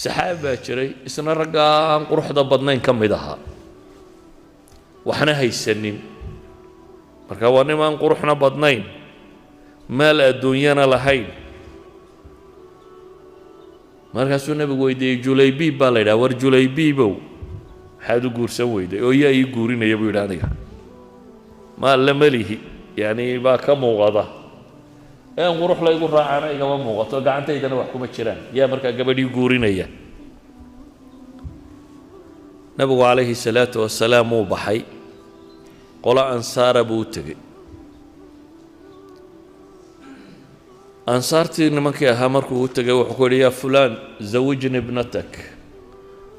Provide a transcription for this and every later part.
saxaaba jiray isna raggaan quruxda badnayn ka mid aha waxna haysanin marka waa niman quruxna badnayn maal adduunyana lahayn markaasuu nabigu weydiiyey Julaybiib baa la yidhaha war Julaybiibow maxaad u guursan weyday oo yaa ii guurinaya buu yidhi aniga maal la malihi yani baa ka muuqada een qurux laygu raacana igama muuqato gacantaydana wax kuma jiraan yaa markaa gabadhii guurinaya nabigu calayhi salaatu wasalaam uu baxay qola ansaara buu tegey ansaartii nimankii ahaa markuu u tegay wuxuu ku yidhi yaa fulaan zawijni ibnatak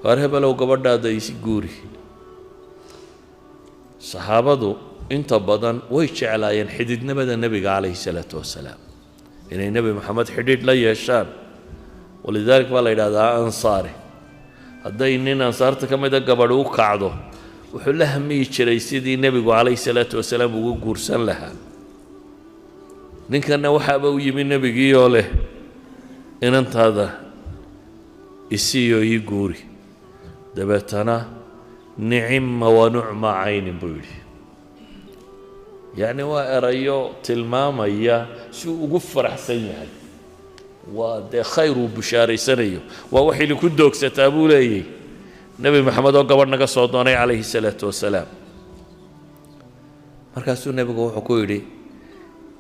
waar hebelow gabadhaada isi guuri saxaabadu inta badan way jeclaayeen xididnimada nebiga calayhi salaatu wasalaam inay nebi maxamed xidhiidh la yeeshaan walidaalika baa la yidhahdaa ansaari hadday nin ansaarta ka mida gabadhi u kacdo wuxuu la hamiyi jiray sidii nebigu calayhi salaatu wasalaam ugu guursan lahaa ninkanna waxaaba u yimi nebigii oo leh inantaada isiiyoo ii guuri dabeetana nicima wa nucma caynin buu yidhi yacni waa erayo tilmaamaya si uu ugu faraxsan yahay waa dee khayr uu bushaaraysanayo waa wax idinku doogsataa buu leeyay nebi maxamed oo gabadh naga soo doonay calayhi salaatu wasalaam markaasuu nebigu wuxuu ku yidhi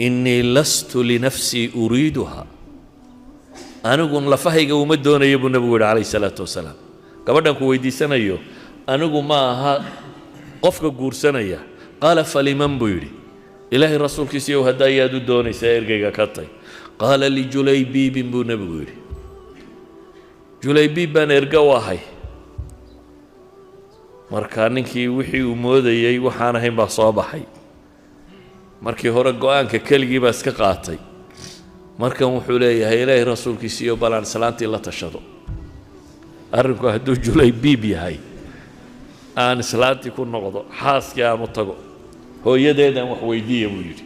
innii lastu linafsii uriiduha anigu lafahayga uma doonayo buu nebigu yidhi calayhi salaatu wasalaam gabadhan ku weydiisanayo anigu ma aha qofka guursanaya qaala faliman buu yidhi ilaahay rasuulkiisiiyow haddaa ayaad u doonaysaa ergeyga ka tay qaala lijulaybiibin buu nebigu yidhi julaybiib baan erga u ahay markaa ninkii wixii uu moodayey waxaan ahayn baa soo baxay markii hore go-aanka keligii baa iska qaatay markan wuxuu leeyahay ilaahay rasuulkiisiiyo balaan islaantii la tashado arrinku hadduu julaybiib yahay aan islaantii ku noqdo xaaskii aan u tago hooyadeedaan wax weydiiya buu yidhi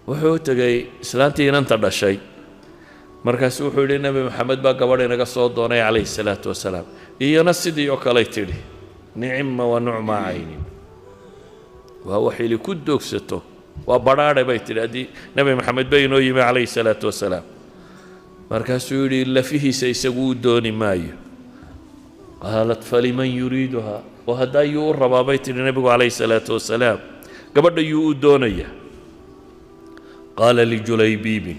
wuxuu u tegey islaantii inanta dhashay markaasu wuxuu yidhi nebi maxamed baa gabadh inaga soo doonay calayhi salaatu wasalaam iyana sidii oo kaley tidhi nicima wa nucma caynin waa wax ili ku doogsato waa badhaadhe bay tidhi haddii nebi maxamed ba inoo yimi calayhi salaatu wasalaam markaasuu yidhi lafihiisa isagu u dooni maayo qaalat faliman yuriiduha oo haddaa yuu u rabaa bay tidhi nebigu calayhi salaatu wasalaam gabadha yuu u doonaya qaala lijulaybiibin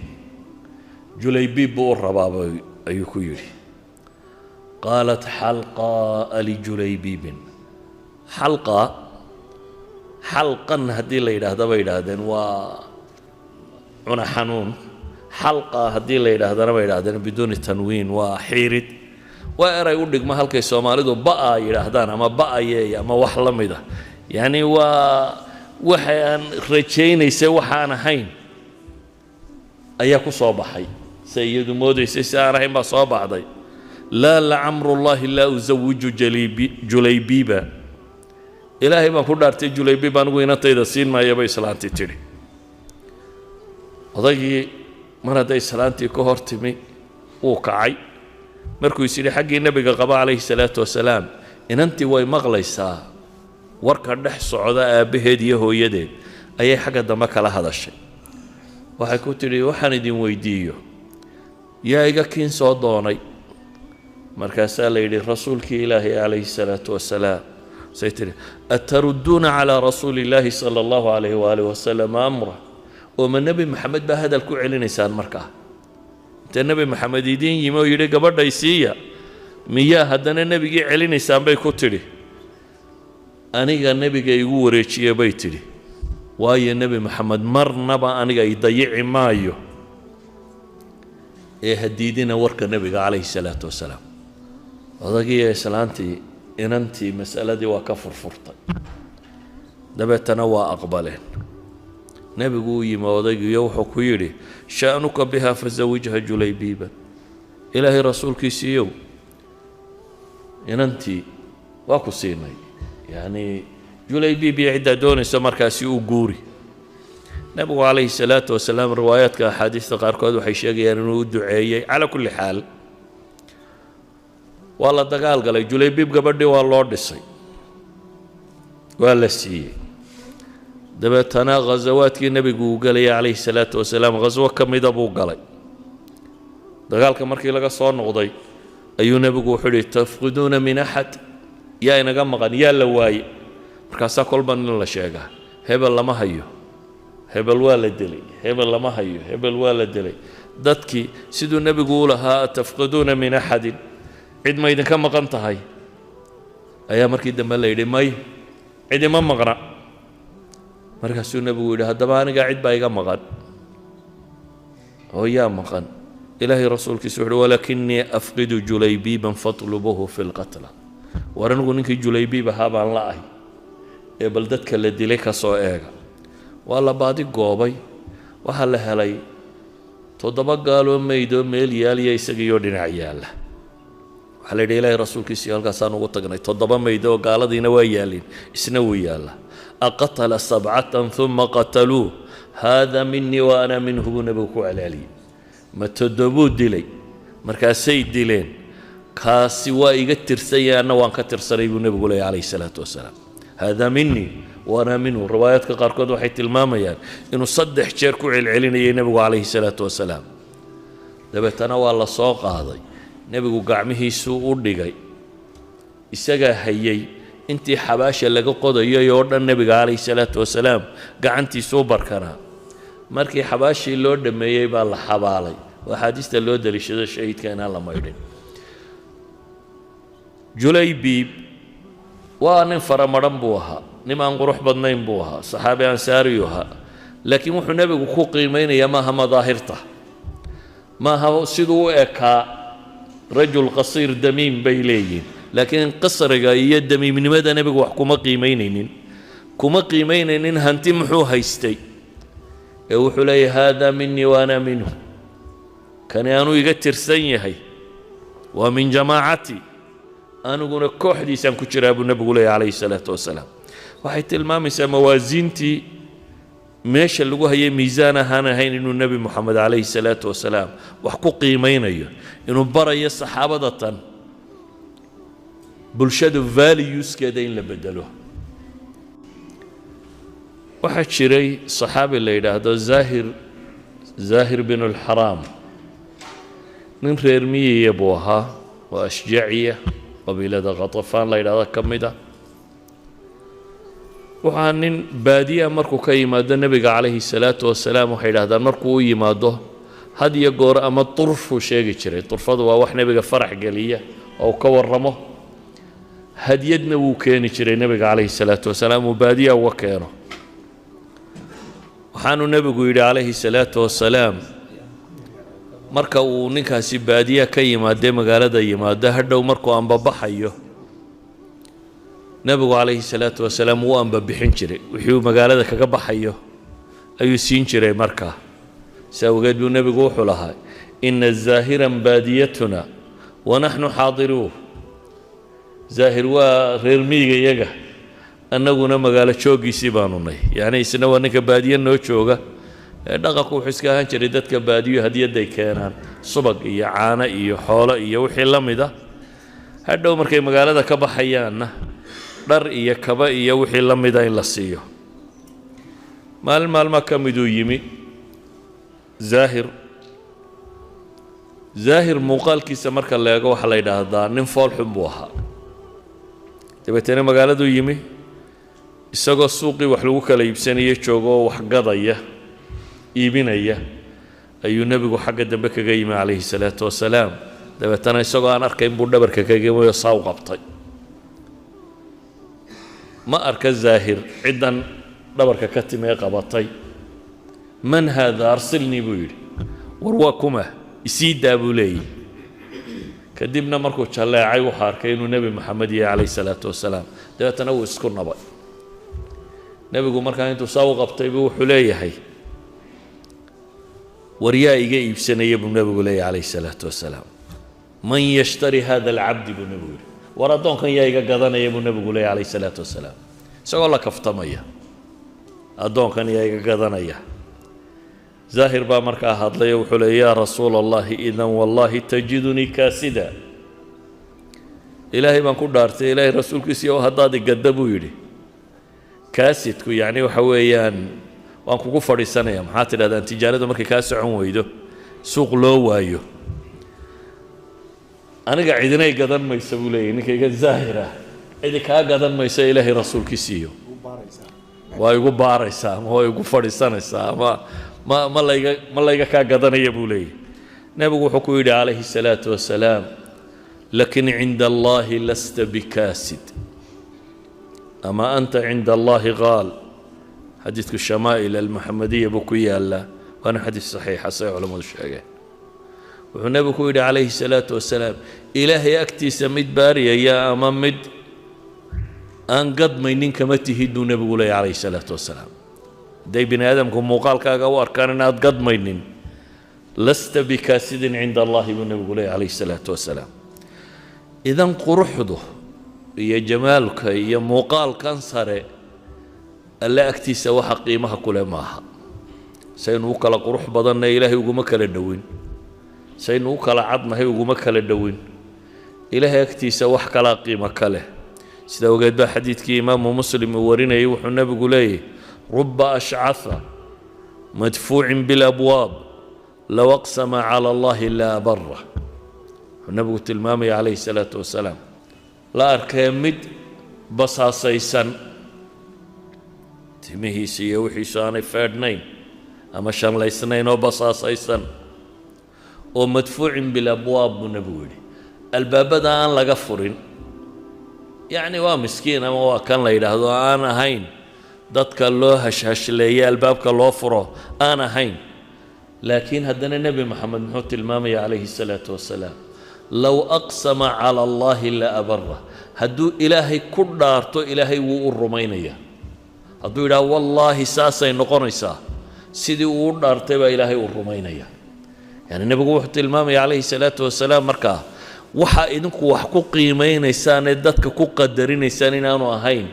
julaybiib buu u rabaaba ayuu ku yidhi qaalat xalqaa lijulaybiibin xalqan haddii la yidhaahda bay yidhaahdeen waa cuna xanuun xalqa haddii la yidhaahdana bay yidhahdeen biduuni tanwiin waa xiirid waa eray u dhigma halkay soomaalidu ba'a yidhaahdaan ama ba'ayeey ama wax la mid ah yacni waa waxaan rajaynaysay waxaan ahayn ayaa ku soo baxay se iyadu moodaysay si aan ahayn baa soo baxday laa lacamrullaahi laa usawiju julaybiiba ilaahay baan ku dhaartay julaybiib anigu inantayda siin maaya bay islaantii tidhi odaygii mar hadday islaantii ka hor timi wuu kacay markuu is yidhi xaggii nebiga qaba calayhi salaatu wasalaam inantii way maqlaysaa warka dhex socda aabbaheed iyo hooyadeed ayay xagga dambe kala hadashay waxay ku tidhi waxaan idin weydiiyo yaa iga kiin soo doonay markaasaa la yidhi rasuulkii ilaahi calayhi salaatu wasalaam say tidhi atarudduuna calaa rasuuli illaahi sala allahu calayhi waaalih wasalam amra oo ma nebi maxamed baa hadal ku celinaysaan markaa intee nebi maxamed idiin yimi oo yidhi gabadhay siiya miyaa haddana nebigii celinaysaan bay ku tidhi aniga nebiga igu wareejiye bay tidhi waayo nebi maxamed marnaba aniga i dayici maayo ee hadiidina warka nebiga calayhi salaatu wasalaam odagii ee islaantii inantii mas'aladii waa ka furfurtay dabeetana waa aqbaleen nebigu u yimi odaygiiyo wuxuu ku yidhi sha'nuka biha fazawijha julaybiiba ilaahay rasuulkiisiiyow inantii waa ku siinay yacni julaybiib iyo ciddaa doonayso markaasi u guuri nabigu calayhi salaatu wasalaam riwaayaadka axaadiista qaarkood waxay sheegayaan inuu u duceeyey calaa kulli xaal waa la dagaal galay julaybiib gabadhii waa loo dhisay waa la siiyey dabeetana ghazawaadkii nebigu uu galayay calayhi salaatu wasalaam ghaswo ka mida buu galay dagaalka markii laga soo noqday ayuu nebigu wuxuu yidhi tafqiduuna min axad yaa inaga maqan yaa la waaye markaasaa kolba nin la sheegaa hebel lama hayo hebel waa la dilay hebel lama hayo hebel waa la dilay dadkii siduu nebigu u lahaa tafqiduuna min axadin cid ma idinka maqan tahay ayaa markii dambe la yidhi may cid ima maqna markaasuu nebigu yidhi haddaba anigaa cid baa iga maqan oo yaa maqan ilaahay rasuulkiisu wuxuuhi walaakinii afqidu julaybiiban fatlubuhu fi lqatla war anigu ninkii julaybiib ahaa baan la ahy ee bal dadka la dilay ka soo eega waa la baadi goobay waxaa la helay 7 gaaloo meydoo meel yaaliya isagiioo dhinac yaalla waxaa la yidhi ilaahay rasuulkiisii halkaasaan ugu tagnay 7 meydoo gaaladiina waa yaalin isna wuu yaalla aqatala 7 uma qataluu haada minii wa ana minhu buu nebigu ku celaaliyey ma 7 dilay markaasay dileen kaasi waa iga tirsanya anna waan ka tirsanay buu nebigu leeyahy calayhi salaatu wasalaam hada minii waana minhu riwaayaadka qaarkood waxay tilmaamayaan inuu 3 jeer ku celcelinayay nebigu calayhi salaatu wasalaam dabeetana waa la soo qaaday nebigu gacmihiisuu u dhigay isagaa hayay intii xabaasha laga qodayay oo dhan nebiga calayhi salaatu wasalaam gacantiisuu barkanaa markii xabaashii loo dhammeeyey baa la xabaalay oo axaadiista loo daliishado shahiidka inaan la maydhin julaybiib waa nin faramaran buu ahaa nin aan qurux badnayn buu ahaa saxaabi ansaariyu ahaa laakiin wuxuu nebigu ku qiimaynayaa maaha madaahirta maaha siduu u ekaa rajul qasiir damiim bay leeyihin laakiin qasriga iyo damiimnimada nebigu wax kuma qiimaynaynin hanti muxuu haystay ee wuxuu leeyahay haadaa minii waana minhu kani aanuu iga tirsan yahay waa min jamaacatii aniguna kooxdiisaan ku jiraa buu nebigu leeyahy calayhi salaatu wasalaam waxay tilmaamaysaa mawaasiintii meesha lagu hayay miisaan ahaan ahayn inuu nebi moxamed calayhi salaatu wasalaam wax ku qiimaynayo inuu barayo saxaabada tan bulshadu valueskeeda in la bedelo waxaa jiray saxaabi la yidhaahdo zaahir bin alxaraam nin reer miyiya buu ahaa waa ashjaciya qabiilada khatafaan la yidhahdo ka mid ah waxaa nin baadiya markuu ka yimaado nebiga calayhi salaatu wasalaam waxay yidhahdaan markuu u yimaado had iyo goor ama turfuu sheegi jiray turfadu waa wax nebiga farax geliya oo uu ka warramo hadyadna wuu keeni jiray nebiga calayhi salaatu wasalaam uu baadiya uga keeno waxaanuu nebigu yidhi calayhi salaatu wasalaam marka uu ninkaasi baadiya ka yimaadee magaalada yimaado hadhow markuu ambabaxayo nebigu calayhi salaatu wasalaam wuu ambabixin jiray wixii uu magaalada kaga baxayo ayuu siin jiray markaa si awgeed buu nebigu wuxuu lahaa ina zaahiran baadiyatuna wanaxnu xaadiruuh zaahir waa reer miyiga iyaga annaguna magaalo jooggiisii baanu nahy yacni isna waa ninka baadiye noo jooga ee dhaqanku wuxuu iska ahaan jiray dadka baadiyo hadiyadday keenaan subag iyo caano iyo xoolo iyo wixii la mid ah hadhow markay magaalada ka baxayaanna dhar iyo kaba iyo wixii la mida in la siiyo maalma ka miduu yimi zaahir muuqaalkiisa marka la eego waxaa la yidhaahdaa nin foolxun buu ahaa dabeetana magaaladuu yimi isagoo suuqii wax lagu kala iibsanaya jooga oo wax gadaya iibinaya ayuu nebigu xagga dambe kaga yimi calayhi salaatu wasalaam dabeetana isagoo aan arkayn buu dhabarka kaga yimi oo saa u qabtay ma arka zaahir ciddan dhabarka ka timee qabatay man haada arsilnii buu yidhi war waa kuma isii daa buu leeyihi kadibna markuu jalleecay wuxuu arkay inuu nebi maxamed yahay calayhi salaatu wasalaam dabeetana wuu isku nabay nebigu markaa intuu saa u qabtay buu wuxuu leeyahay war yaa iga iibsanaya buu nebigu leeyahy calayhi salaatu wasalaam man yashtari hada alcabdi buu nebigu yidhi war addoonkan yaa iga gadanaya buu nebigu leeyahy calayhi salaatu wasalaam isagoo la kaftamaya addoonkan yaa iga gadanaya زاهر با مركا هادلي وحول يا رسول الله إذا والله تجدني كاسدا إلهي بان كل دارتي إلهي رسولك سيو هدادي قدبو يلي كاسدكو يعني وحويان وان كوكو فريسانا يا محاتي لدان تجارة مركي كاسعون ويدو سوق لو وايو أنا قاعدين أي قدر ما يسوي لي إنك زاهرة إذا كا قدر ما يسوي إلهي رسولك سيو ويقول باريسا هو يقول فريسانا ما لا كا قدر يبو لي نبي حكوي عليه الصلاة والسلام لكن عند الله لست بكاسد أما أنت عند الله غال حديثك الشمائل المحمدية بكوية الله وأنا حديث صحيح صحيح علماء الشيخ والنبي كويد عليه الصلاة والسلام إلهي أكتي سميد باريا يا أمام مد أن قد ما ينين كما تهدو نبي عليه الصلاة والسلام داي بني آدم كم مقال كاقوار كان قد ما ينين لست بكاسد عند الله بالنبي عليه الصلاة والسلام إذن قرحضه يا جمالك يا مقال كان صاري ألا أكتي سوا حقيمها كل ماها سينوك على قروح بدنا إلهي وقومك للدوين سينوك على عظمه وقومك للدوين إلهي أكتي سوا حكلا قيمك له سيدا وقد حديث كي إمام مسلم ورنا يوحى النبي قولي رب أشعث مدفوع بالأبواب لو أقسم على الله لا بره النبي قلت المامي عليه الصلاة والسلام لا أركمد بصاصيسا تمهي سيوحي ساني فادنين أما شان ليسنين وبصاصيسا ومدفوع بالأبواب نبولي الباب دا أن لغفرين يعني ومسكين أما كان ليلهدو أنا هين دادك الله هش لي الباب كالله فرو أنا هين لكن هدنا النبي محمد محمد المامي عليه الصلاة والسلام لو أقسم على الله إلا أبره هدو إلهي كدارتو إلهي وأرمينيا هدو إله والله ساسا نقرنسا سيدي وأرتبا إلهي وأرمينيا يعني النبي محمد المامي عليه الصلاة والسلام مركا وحا إذنكو وحكو قيمينيسان دادك كو قدرينيسان إنانو أهين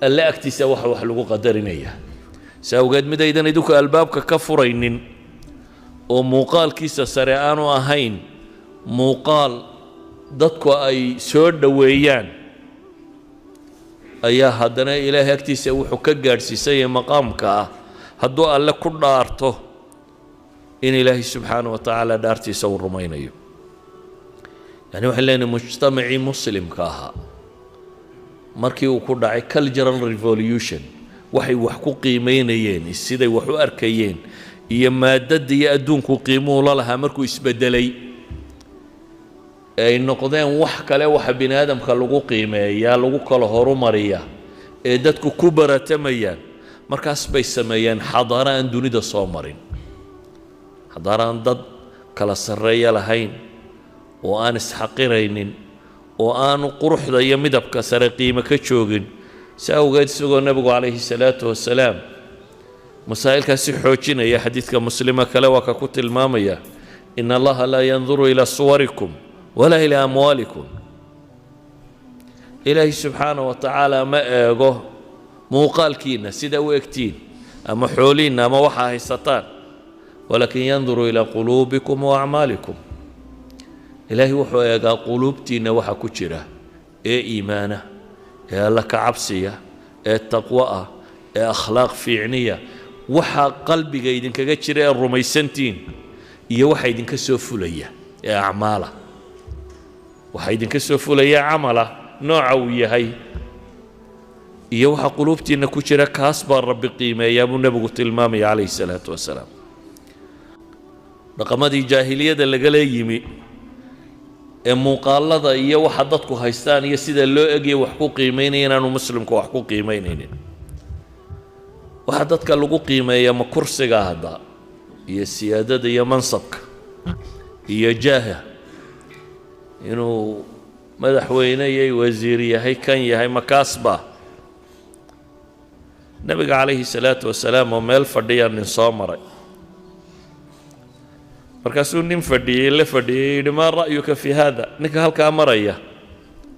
ألا أكتسا وحلقو قدرينيا ساوقاد مدى إذن إذوك البابك كفرينين وموقال كيسا سريعانو أهين muuqaal dadku ay soo dhaweeyaan ayaa haddana ilaahay agtiisa wuxuu ka gaadhsiisay maqaamka ah hadduu alle ku dhaarto in ilaahay subxaanahu wa tacaala dhaartiisa uu rumaynayo yani waxaan leenahay mujtamacii muslimka ahaa markii uu ku dhacay cultural revolution waxay wax ku qiimeynayeen siday wax u arkayeen iyo maadada iyo adduunku qiimuhu la lahaa markuu isbedelay ay noqdeen wax kale waxa bini aadamka lagu qiimeeyaa lagu kala horumariyaa ee dadku ku baratamayaan markaas bay sameeyeen xadaara aan dunida soo marin xadaara aan dad kala sarreeya lahayn oo aan isxaqiraynin oo aan quruxda iyo midabka sare qiimo ka joogin si awgeed isagoo nabigu calayhi salaatu wasalaam masaa'ilkaasi xoojinaya xadiidka muslima kale waa ka ku tilmaamaya in allaha laa yanduru ilaa suwarikum ولا إلى أموالكم إلهي سبحانه وتعالى ما إيغو موقال كينا سيدا ويكتين أما حولين أما وحا هيستان ولكن ينظر إلى قلوبكم وأعمالكم إلهي وحو إيغا قلوبتين وحا كتيرا إيه إيمانة إيه لك عبسية إيه التقوى إيه أخلاق فيعنية وحا قلبي قيدين كتيرا الرميسنتين إيه وحا يدين كسوفولية إيه أعماله waxaa idinka soo fulaya camala nooca uu yahay iyo waxa quluubtiina ku jira kaas baa rabbi qiimeeyaa buu nabigu tilmaamaya calayhi salaatu wasalaam dhaqamadii jaahiliyada lagala yimi ee muuqaalada iyo waxa dadku haystaan iyo sida loo eegay wax ku qiimeynaya inaanu muslimku wax ku qiimeynaynin waxa dadka lagu qiimeeyaa ma kursiga hadda iyo siyaadada iyo mansabka iyo jaaha inuu madaxweyne iyo wasiir yahay kan yahay makaasba nabiga calayhi salaatu wasalaam oo meel fadhiya nin soo maray markaasuu nin fadhiyey la fadhiyey yidhi maa ra'yuka fi hada ninka halkaa maraya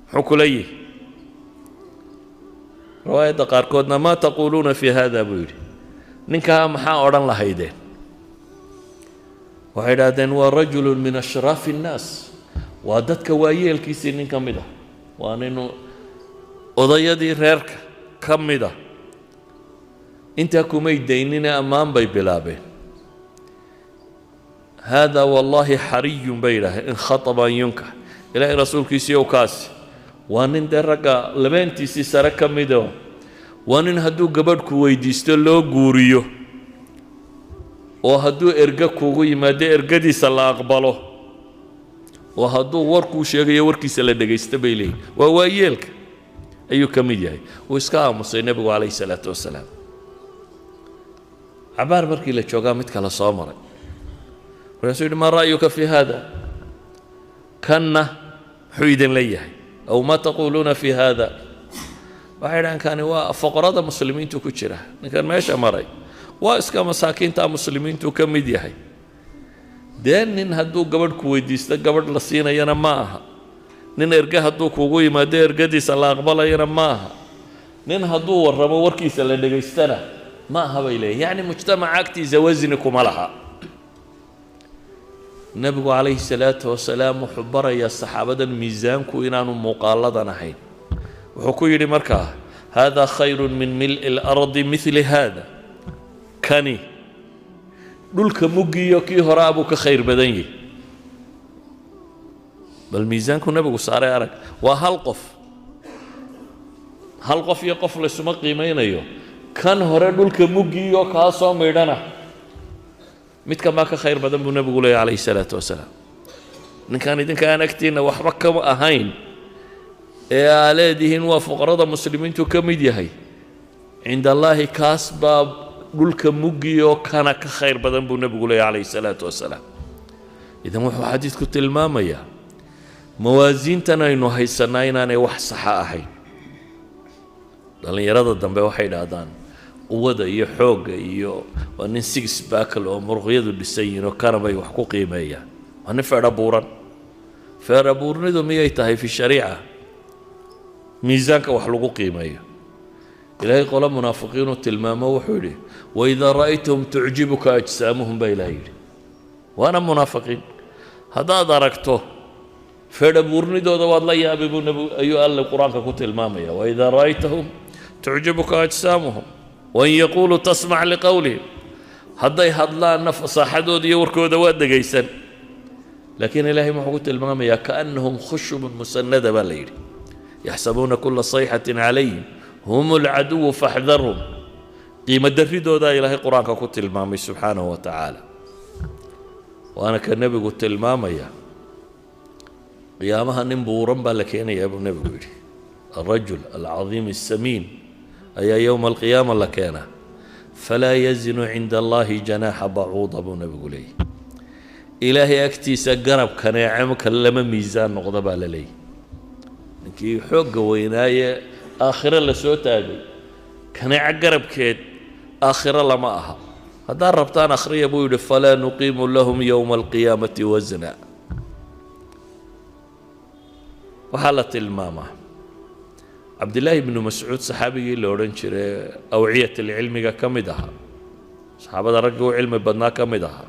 muxuu kula yihi riwaayadda qaarkoodna maa taquuluuna fi hada buu yidhi ninkaa maxaa odhan lahaydeen waxay dhahdeen waa rajulun min ashraafi innaas waa dadka waayeelkiisii nin ka mid ah waa nin odayadii reerka ka mid ah intaa kumay daynina ammaan bay bilaabeen haadaa wallaahi xariyun bay yidhaaheen in khataba an yunkax ilaahay rasuulkiisiiyow kaasi waa nin dee ragga labeentiisii sare ka midoo waa nin hadduu gabadhku weydiisto loo guuriyo oo hadduu erga kuugu yimaado ergadiisa la aqbalo oo hadduu warkuu sheegayo warkiisa la dhegaysto bay leeyihin waa waayeelka ayuu ka mid yahay wuu iska aamusay nebigu calayhi salaatu wasalaam cabaar markii la joogaa mid kale soo maray markaasuu yidhi maa ra'yuka fii haada kanna muxuu idin leeyahay aw maa taquuluuna fii haada waxay dhahaan kani waa foqorada muslimiintu ku jira ninkan meesha maray waa iska masaakiinta muslimiintu ka mid yahay dee nin hadduu gabadh ku weydiisto gabadh la siinayana ma aha nin erge hadduu kuugu yimaado ergadiisa la aqbalayana ma aha nin hadduu warramo warkiisa la dhegaystana ma aha bay leeyihin yacni mujtamaca agtiisa wasni kuma laha nebigu calayhi salaatu wasalaam wuxuu barayaa saxaabadan miisaanku inaanu muuqaaladan ahayn wuxuu ku yidhi markaa haadaa khayrun min mil'i اlardi mili haada kani dhulka muggiyo kii horaa buu ka khayr badan yahi bal miisaanku nebigu saaray arag waa hal qof iyo qof laysuma qiimaynayo kan hore dhulka muggiyo kaa soo midhana midka maa ka khayr badan buu nebigu leeyahy calayhi salaatu wasalaam ninkaan idinka aan agtiinna waxba kama ahayn ee aa leedihiin waa fuqarada muslimiintu ka mid yahay cinda allaahi kaas baa dhulka muggiyo kana ka khayr badan buu nebigu leeyahy calayhi salaatu wasalaam idan wuxuu xadiidku tilmaamayaa mawaasiintan aynu haysannaa inaanay wax saxa ahayn dhallinyarada dambe waxay dhahdaan quwada iyo xoogga iyo waa nin six backle oo muruqyadu dhisan yihiin oo kana bay wax ku qiimeeyaan waa nin feedha buuran feedha buurnidu miyay tahay fi shariica miisaanka wax lagu qiimeeyo ilaahay qolo munaafiqiinuu tilmaamo wuxuu yidhi waidaa ra'aytahum tucjibuka ajsaamuhum baa ilaah yidhi waana munaafiqiin haddaad aragto feedha buurnidooda waad la yaabi buu ayuu alle qur-aanka ku tilmaamaya waidaa ra'aytahum tucjibuka ajsaamuhum wain yaquuluu tasmac liqowlihim hadday hadlaanna fasaaxadooda iyo warkooda waa dhegaysan laakiin ilaahay muxuu ku tilmaamayaa kaannahum khushubun musanada baa la yidhi yaxsabuuna kula sayxatin calayhim hum alcaduwu faxdarhum qiimo darridoodaa ilaahay qur-aanka ku tilmaamay subxaanahu wa tacaala waana ka nebigu tilmaamaya qiyaamaha nin buuran baa la keenayaa buu nebigu yidhi alrajul alcadiim الsamiin ayaa yowma alqiyaama la keenaa falaa yazinu cinda allahi janaaxa bacuuda buu nebigu leeyahy ilaahay agtiisa garab kaneecamka lama miisaan noqda baa la leeyahy ninkii xoogga weynaaye aakhiro la soo taagay kaneeco garabkeed aakhiro lama aha haddaad rabtaan akhriya buu yidhi falaa nuqiimu lahum yowma alqiyaamati wasna waxaa la tilmaamaa cabdillaahi ibnu mascuud saxaabigii la odhan jiray awciyat alcilmiga ka mid ahaa saxaabada raggii u cilmi badnaa ka mid ahaa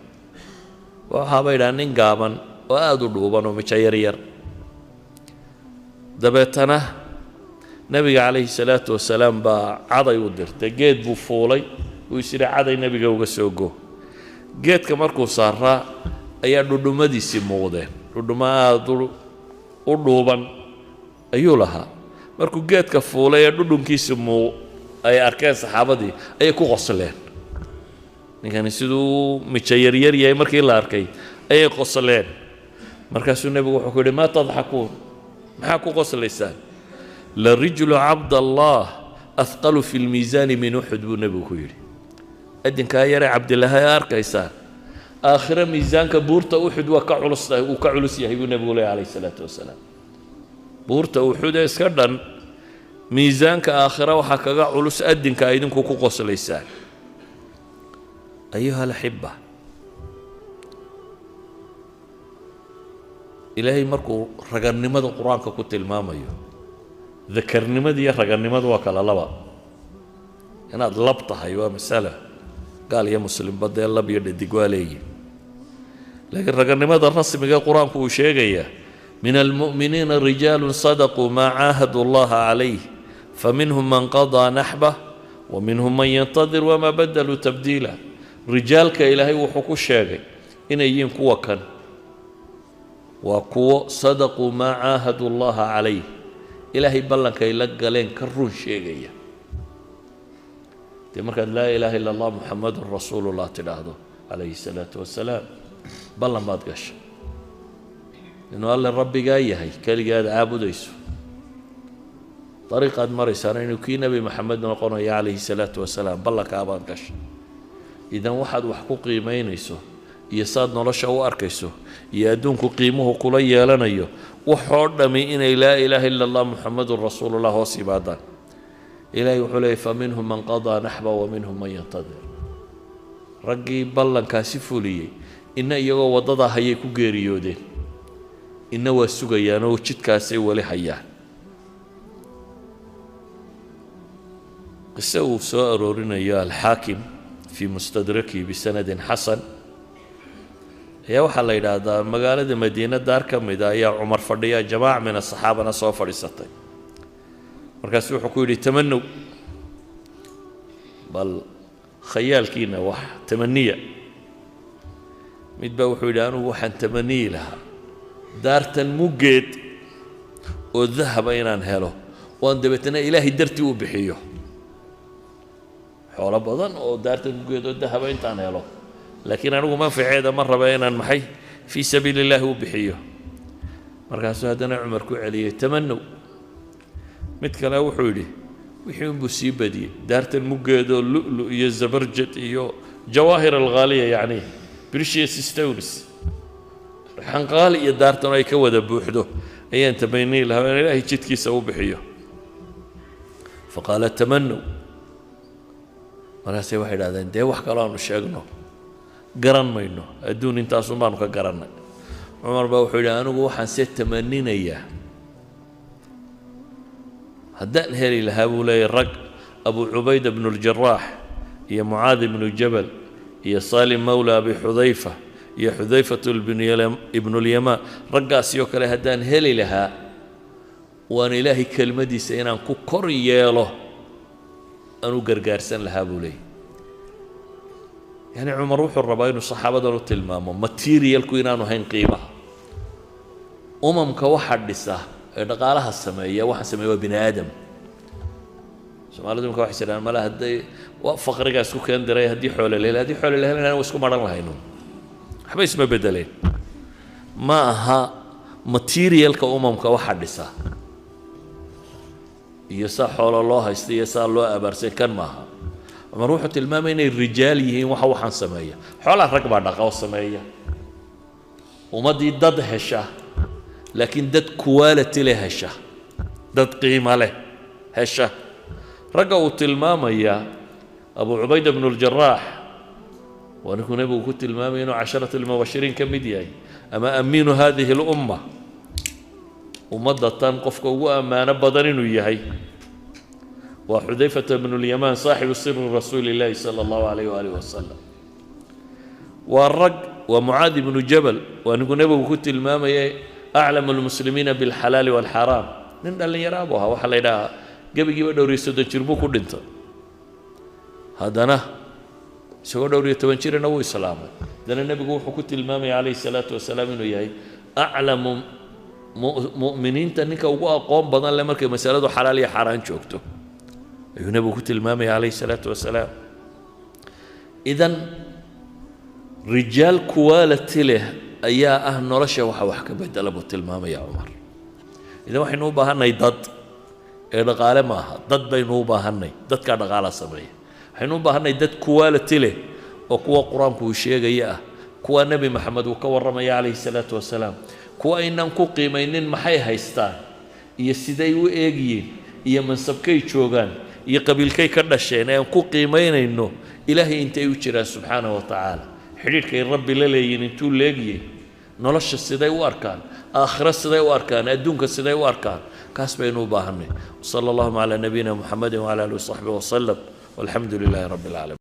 waxaaba yidhaha nin gaaban oo aada u dhuuban oo mijo yaryar dabeetana nebiga calayhi salaatu wasalaam baa caday u dirtay geed buu fuulay wuu is yidhi caday nebiga uga soo go geedka markuu saaraa ayaa dhudhummadiisii muuqdeen dhudhummo aada u dhuuban ayuu lahaa markuu geedka fuulay ee dhudhunkiisi ay arkeen saxaabadii ayay ku qosleen ninkani siduu mijo yaryar yahay markii la arkay ayay qosleen markaasuu nebigu wuxuu ku yidhi maa tadxakuun maxaa ku qoslaysaan larijlu cabdallah ahqalu fi lmiisaani min uxud buu nebigu ku yidhi adinkaa yare cabdilahay arkaysaan aakhiro miisaanka buurta uxud waa ka culustahay uu ka culus yahay buu nebigu leeyahy calayhi salaatu wasalaam buurta uxud ee iska dhan miisaanka aakhira waxaa kaga culus adinka idinku ku qoslaysaan ayuha alaxiba ilaahay markuu ragannimada qur-aanka ku tilmaamayo dakarnimada iyo ragannimada waa kala laba inaad lab tahay waa masala gaal iyo muslimba dee lab iyo dhadig waa leeyihin لكن رقنمada rasmiga quraanku uu sheegaya من المؤمنين رجال صدقوا ما عاهدوا الله عليه فمنهم من قضى نحبه ومنهم من ينتظر وما بدلوا تبديلا رجالك إلهي وحكو الشاقي إن يين كوا كان وكوا صدقوا ما عاهدوا الله عليه إلهي بلنك يلقى لين كرون شاقية تمرك لا إله إلا الله محمد رسول الله تلاهده عليه الصلاة والسلام بلن ما تقش إنه قال للرب جاي هي كل جاد عابد يسوع طريقة مريسان إنه كي نبي محمد نقول عليه الصلاة والسلام بلك عباد قش إذا واحد وحقوق قيمين يسوع يصاد نرش أو أركيسه يدونك قيمه قليا لنا يه وحرد من إن لا إله إلا الله محمد رسول الله وسبادا إلهي وحلي فمنهم من قضى نحبه ومنهم من ينتظر رجي بلن كاسفولي إن يجوا وضدا هيكو جريودين إن والسجيان وشت كاسي ولا حيان قصة سؤال رورنا يا الحاكم في مستدركه بسند حسن يا وحلا إلى هذا مقالة مدينة دار كم إذا يا عمر فرديا جماعة من الصحابة نصوف فريستي مركز حكولي تمنوا بل خيال كينا وح تمنية متبوح ولانه وحن تمني لها دارت المجد والذهب إنان هلو واندبتنا إلهي درتي وبحيه حول بضن ودارت المجد والذهب إنتان هلو لكن أنا ما في عيدة مرة بين المحي في سبيل الله وبحيه مركز هذا عمر كوعليه تمنوا متكلا وحولي وحين بسيبة دي دارت المجد واللؤلؤ الزبرجد جواهر الغالية يعني بريشيس ستونس حنقال يدارتنا يكود بوحده أي أنت بيني لها من الله جدك يسوي بحيه فقال تمنوا أنا سوي واحد هذا أنت وح كلام الشاقنا قرن منه أدون أنت أصلا كقرن عمر بوحده أنا وحنسيت تمنين إياه هدأ هذه لهؤلاء الرجل أبو عبيدة بن الجراح يا معاذ بن الجبل يا سالم مولى أبي حذيفة يا حذيفة ابن اليمان رقاس يوكل هدان هلي لها وأن إلهي كلمة دي سينان كوكوري ياله أنو قرقارسان لها بولي يعني عمر روح الرباين والصحابة داروا التلمامة ماتيريال كوينانو هين قيمة كواحد لسه قالها السماية واحد سماية بني آدم سمالدهم كواحد سلام ملا هدي وفقر جاسكو كان دري هدي حول الليل هدي حول الليل أنا واسكو مرة هينو حبي اسمه بدلين ما ها ماتيريال كواحد لسه يسا حول الله يستي يسا الله أبرسي كان معها أما روحوا تلمامين الرجال يهين وحوحان سماية حول الرقبة دقاو سماية وما دي ضد هشة لكن دد كواليتي له هشة دد قيمة له هشة رقوا تلمامية أبو عبيدة بن الجراح ونكون أبو كنت المامين وعشرة المبشرين كمدياي أما أمين هذه الأمة ومضى تنقفك وأمانة بدرين وياهي وحذيفة بن اليمان صاحب سر رسول الله صلى الله عليه وآله وسلم والرق ومعاذ بن جبل ونكون أبو كنت المامية أعلم المسلمين بالحلال والحرام نن اللي يرابوها وحلينا قبل جيب دوري سود تشربو كودنت هذانا سو دوري تبنشر نو إسلام دنا النبي يقول حكوت الإمام عليه الصلاة والسلام إنه ياي أعلم مؤمنين تنك وقوا قوم بدن لما كمسألة حلال يا حرام شوكتو النبي يقول الإمام عليه الصلاة والسلام إذن رجال كوالتي له أيها أهل نرشة وحكى بدل أبو الإمام يا عمر إذا وحنا نوبة هني ضد إذا قال ماها ضد بينوبة هني ضد كذا قال سبعي حنوبة هني ضد كوالتي له وقوة قرآن كوشيء جياه كوا نبي محمد وكوا الرمي عليه الصلاة والسلام كوا إنهم قيمين محي هيستان يسدي وإيجي من سبكي شوغان يقبل كي كذا الشيء إنهم قيمين إنه إلهي أنت يوشرا سبحانه وتعالى حريرك الرب لليين أنتو لقيه نلش السداي وأركان آخر السداي وأركان أدونك السداي وأركان كاس بينوبة هني صلى الله على نبينا محمد وعلى آله وصحبه وسلم والحمد لله رب العالمين.